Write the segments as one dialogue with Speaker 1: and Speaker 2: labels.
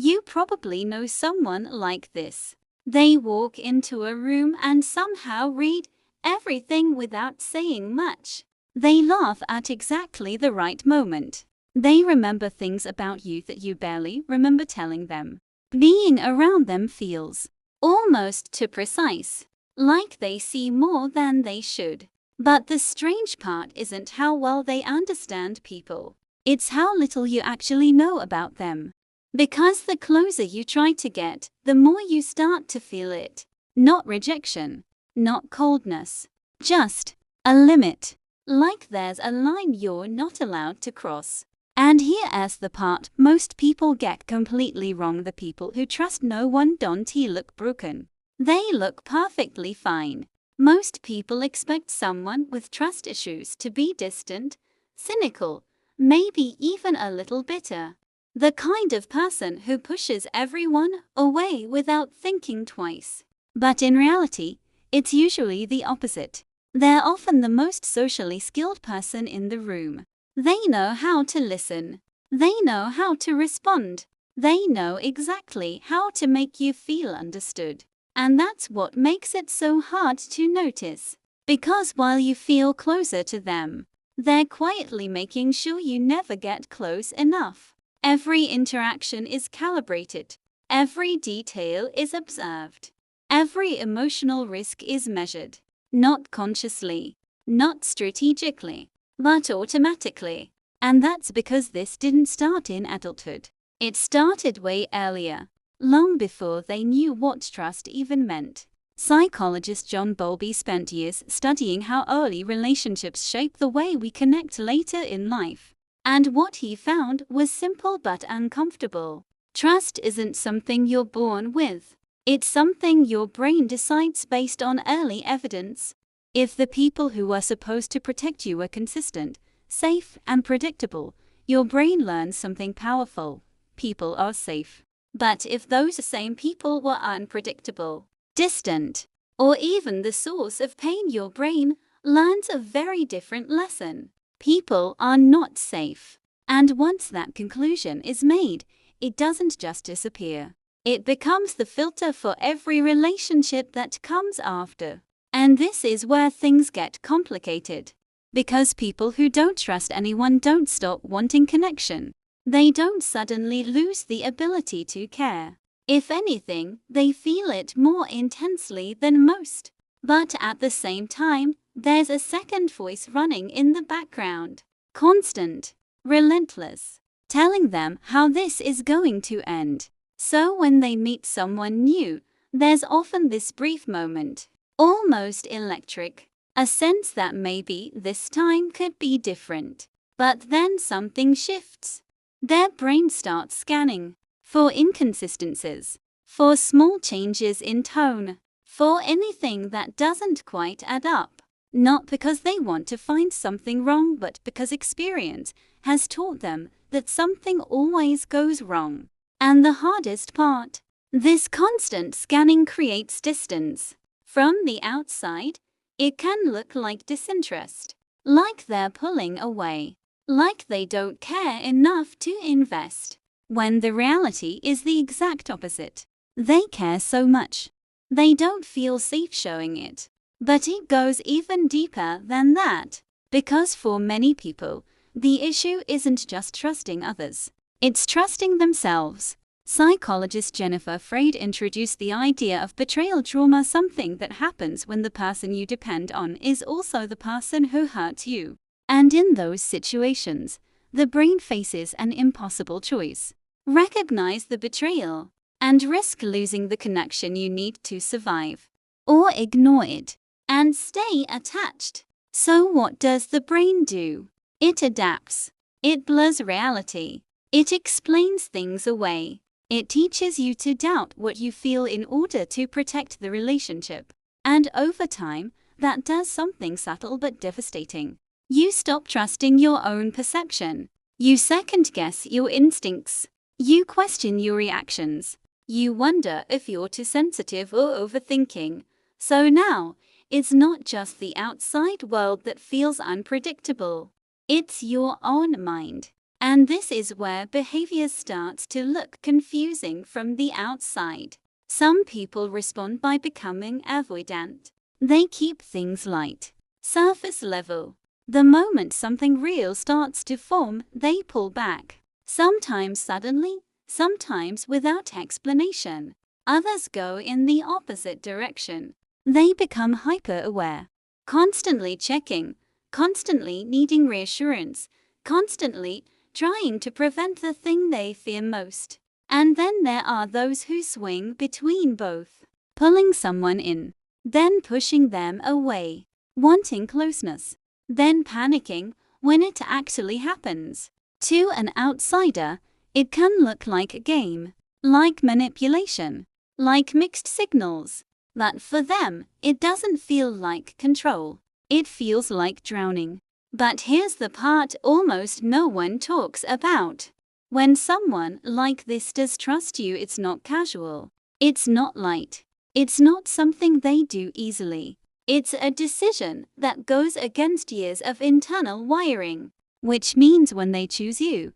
Speaker 1: You probably know someone like this. They walk into a room and somehow read everything without saying much. They laugh at exactly the right moment. They remember things about you that you barely remember telling them. Being around them feels almost too precise, like they see more than they should. But the strange part isn't how well they understand people. It's how little you actually know about them. Because the closer you try to get, the more you start to feel it. Not rejection, not coldness, just a limit. Like there's a line you're not allowed to cross. And here's the part most people get completely wrong. The people who trust no one don't look broken. They look perfectly fine. Most people expect someone with trust issues to be distant, cynical, maybe even a little bitter. The kind of person who pushes everyone away without thinking twice. But in reality, it's usually the opposite. They're often the most socially skilled person in the room. They know how to listen. They know how to respond. They know exactly how to make you feel understood. And that's what makes it so hard to notice. Because while you feel closer to them, they're quietly making sure you never get close enough. Every interaction is calibrated. Every detail is observed. Every emotional risk is measured. Not consciously, not strategically, but automatically. And that's because this didn't start in adulthood. It started way earlier, long before they knew what trust even meant. Psychologist John Bowlby spent years studying how early relationships shape the way we connect later in life. And what he found was simple but uncomfortable. Trust isn't something you're born with. It's something your brain decides based on early evidence. If the people who were supposed to protect you were consistent, safe, and predictable, your brain learns something powerful. People are safe. But if those same people were unpredictable, distant, or even the source of pain, your brain learns a very different lesson. People are not safe. And once that conclusion is made, it doesn't just disappear. It becomes the filter for every relationship that comes after. And this is where things get complicated. Because people who don't trust anyone don't stop wanting connection. They don't suddenly lose the ability to care. If anything, they feel it more intensely than most. But at the same time, there's a second voice running in the background. Constant, relentless, telling them how this is going to end. So when they meet someone new, there's often this brief moment, almost electric, a sense that maybe this time could be different. But then something shifts. Their brain starts scanning for inconsistencies, for small changes in tone, for anything that doesn't quite add up. Not because they want to find something wrong, but because experience has taught them that something always goes wrong. And the hardest part, this constant scanning creates distance. From the outside, it can look like disinterest, like they're pulling away, like they don't care enough to invest, when the reality is the exact opposite. They care so much. They don't feel safe showing it. But it goes even deeper than that, because for many people, the issue isn't just trusting others. It's trusting themselves. Psychologist Jennifer Freyd introduced the idea of betrayal trauma, something that happens when the person you depend on is also the person who hurt you. And in those situations, the brain faces an impossible choice. Recognize the betrayal and risk losing the connection you need to survive, or ignore it and stay attached. So what does the brain do? It adapts. It blurs reality. It explains things away. It teaches you to doubt what you feel in order to protect the relationship. And over time, that does something subtle but devastating. You stop trusting your own perception. You second-guess your instincts. You question your reactions. You wonder if you're too sensitive or overthinking. So now, it's not just the outside world that feels unpredictable. It's your own mind. And this is where behavior starts to look confusing from the outside. Some people respond by becoming avoidant. They keep things light, surface level. The moment something real starts to form, they pull back. Sometimes suddenly, sometimes without explanation. Others go in the opposite direction. They become hyper-aware, constantly checking, constantly needing reassurance, constantly trying to prevent the thing they fear most. And then there are those who swing between both, pulling someone in, then pushing them away, wanting closeness, then panicking when it actually happens. To an outsider, it can look like a game, like manipulation, like mixed signals. But for them, it doesn't feel like control. It feels like drowning. But here's the part almost no one talks about. When someone like this does trust you, it's not casual. It's not light. It's not something they do easily. It's a decision that goes against years of internal wiring. Which means when they choose you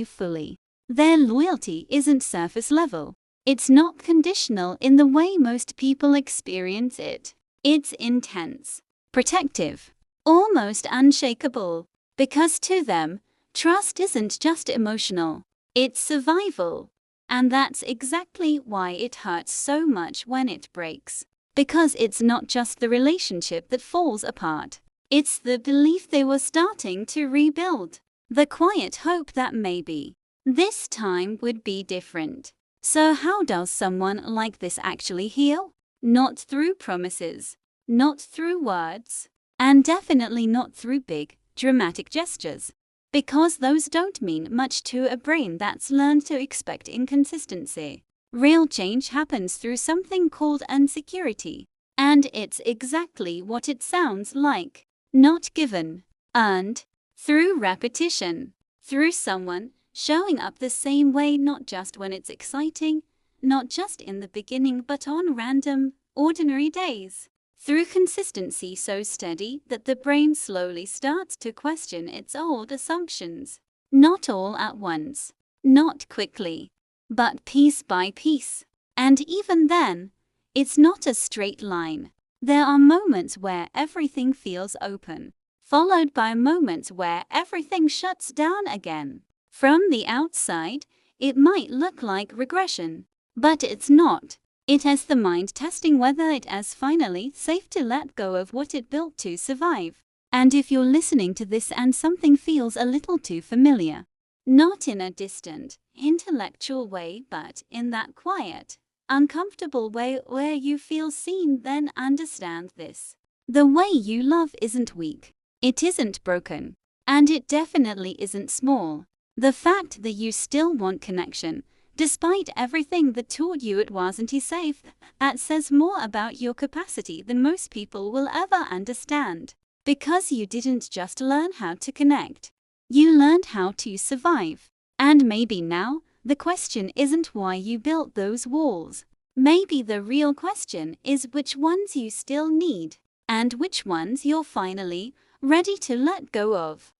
Speaker 1: fully. Their loyalty isn't surface level. It's not conditional in the way most people experience it. It's intense, protective, almost unshakable. Because to them, trust isn't just emotional, it's survival. And that's exactly why it hurts so much when it breaks. Because it's not just the relationship that falls apart. It's the belief they were starting to rebuild. The quiet hope that maybe this time would be different. So how does someone like this actually heal? Not through promises, not through words, and definitely not through big, dramatic gestures. Because those don't mean much to a brain that's learned to expect inconsistency. Real change happens through something called insecurity. And it's exactly what it sounds like. Not given, earned, through repetition, through someone showing up the same way, not just when it's exciting, not just in the beginning, but on random, ordinary days. Through consistency so steady that the brain slowly starts to question its old assumptions. Not all at once, not quickly, but piece by piece. And even then, it's not a straight line. There are moments where everything feels open, followed by moments where everything shuts down again. From the outside, it might look like regression, but it's not. It is the mind testing whether it is finally safe to let go of what it built to survive. And if you're listening to this and something feels a little too familiar, not in a distant, intellectual way, but in that quiet, uncomfortable way where you feel seen, then understand this. The way you love isn't weak. It isn't broken. And it definitely isn't small. The fact that you still want connection, despite everything that taught you it wasn't safe, that says more about your capacity than most people will ever understand. Because you didn't just learn how to connect. You learned how to survive. And maybe now, the question isn't why you built those walls. Maybe the real question is which ones you still need, and which ones you're finally ready to let go of.